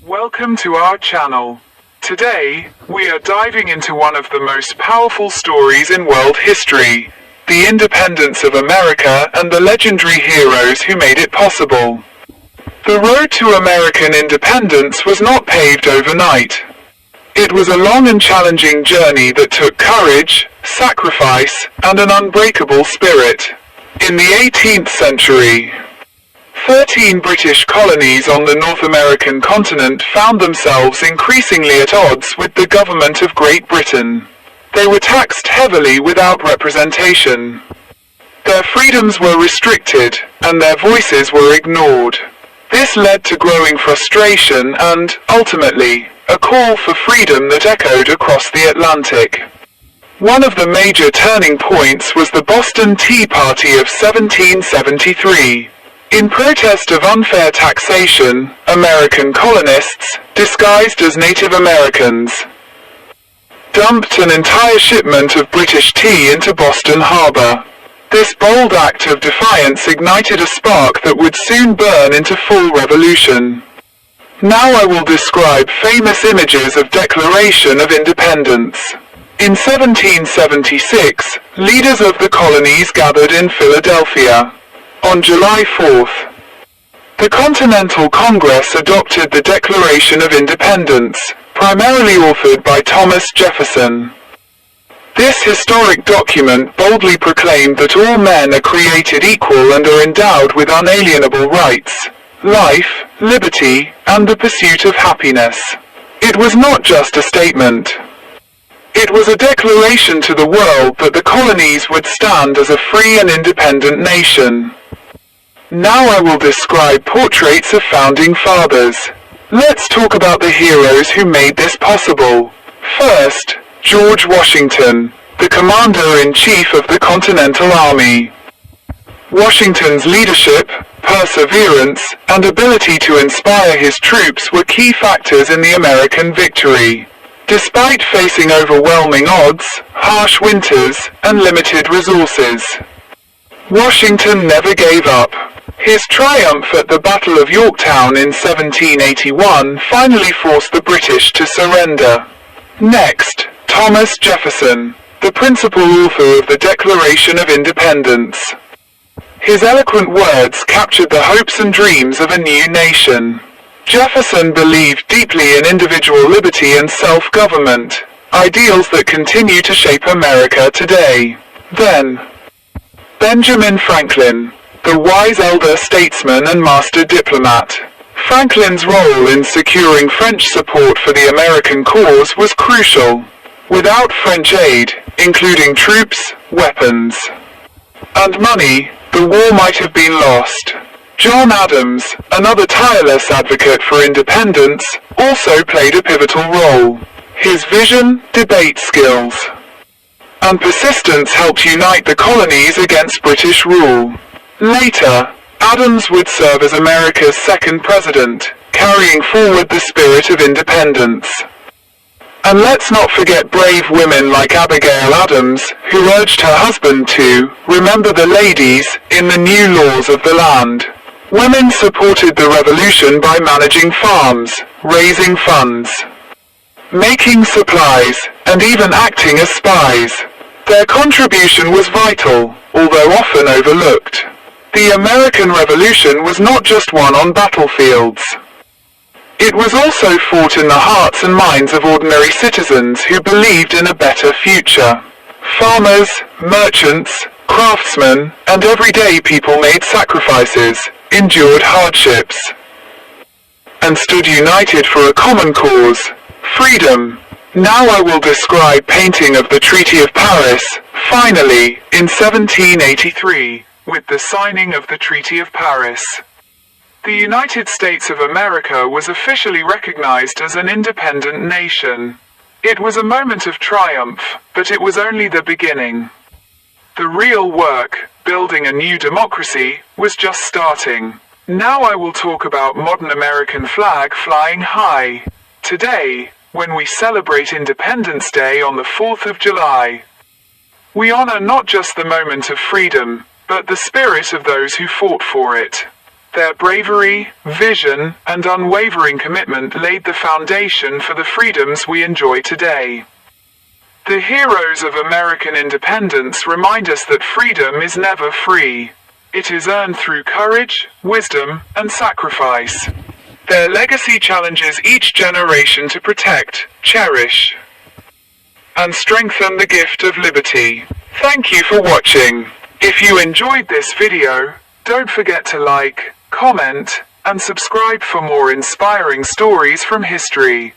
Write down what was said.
Welcome to our channel. Today, we are diving into one of the most powerful stories in world history, the independence of America and the legendary heroes who made it possible. The road to American independence was not paved overnight. It was a long and challenging journey that took courage, sacrifice, and an unbreakable spirit. In the 18th century, 13 British colonies on the North American continent found themselves increasingly at odds with the government of Great Britain. They were taxed heavily without representation. Their freedoms were restricted, and their voices were ignored. This led to growing frustration and, ultimately, a call for freedom that echoed across the Atlantic. One of the major turning points was the Boston Tea Party of 1773. In protest of unfair taxation, American colonists, disguised as Native Americans, dumped an entire shipment of British tea into Boston Harbor. This bold act of defiance ignited a spark that would soon burn into full revolution. Now I will describe famous images of Declaration of Independence. In 1776, leaders of the colonies gathered in Philadelphia. On July 4th, the Continental Congress adopted the Declaration of Independence, primarily authored by Thomas Jefferson. This historic document boldly proclaimed that all men are created equal and are endowed with unalienable rights, life, liberty, and the pursuit of happiness. It was not just a statement. It was a declaration to the world that the colonies would stand as a free and independent nation. Now I will describe portraits of founding fathers. Let's talk about the heroes who made this possible. First, George Washington, the Commander-in-Chief of the Continental Army. Washington's leadership, perseverance, and ability to inspire his troops were key factors in the American victory. Despite facing overwhelming odds, harsh winters, and limited resources, Washington never gave up. His triumph at the Battle of Yorktown in 1781 finally forced the British to surrender. Next, Thomas Jefferson, the principal author of the Declaration of Independence. His eloquent words captured the hopes and dreams of a new nation. Jefferson believed deeply in individual liberty and self-government, ideals that continue to shape America today. Then, Benjamin Franklin, the wise elder statesman and master diplomat. Franklin's role in securing French support for the American cause was crucial. Without French aid, including troops, weapons, and money, the war might have been lost. John Adams, another tireless advocate for independence, also played a pivotal role. His vision, debate skills, and persistence helped unite the colonies against British rule. Later, Adams would serve as America's second president, carrying forward the spirit of independence. And let's not forget brave women like Abigail Adams, who urged her husband to remember the ladies in the new laws of the land. Women supported the revolution by managing farms, raising funds, making supplies, and even acting as spies. Their contribution was vital, although often overlooked. The American Revolution was not just won on battlefields. It was also fought in the hearts and minds of ordinary citizens who believed in a better future. Farmers, merchants, craftsmen, and everyday people made sacrifices, endured hardships, and stood united for a common cause, freedom. Now I will describe painting of the Treaty of Paris, finally, in 1783, with the signing of the Treaty of Paris. The United States of America was officially recognized as an independent nation. It was a moment of triumph, but it was only the beginning. The real work, building a new democracy, was just starting. Now I will talk about modern American flag flying high. Today, when we celebrate Independence Day on the 4th of July, we honor not just the moment of freedom, but the spirit of those who fought for it. Their bravery, vision, and unwavering commitment laid the foundation for the freedoms we enjoy today. The heroes of American independence remind us that freedom is never free. It is earned through courage, wisdom, and sacrifice. Their legacy challenges each generation to protect, cherish, and strengthen the gift of liberty. Thank you for watching. If you enjoyed this video, don't forget to like, comment, and subscribe for more inspiring stories from history.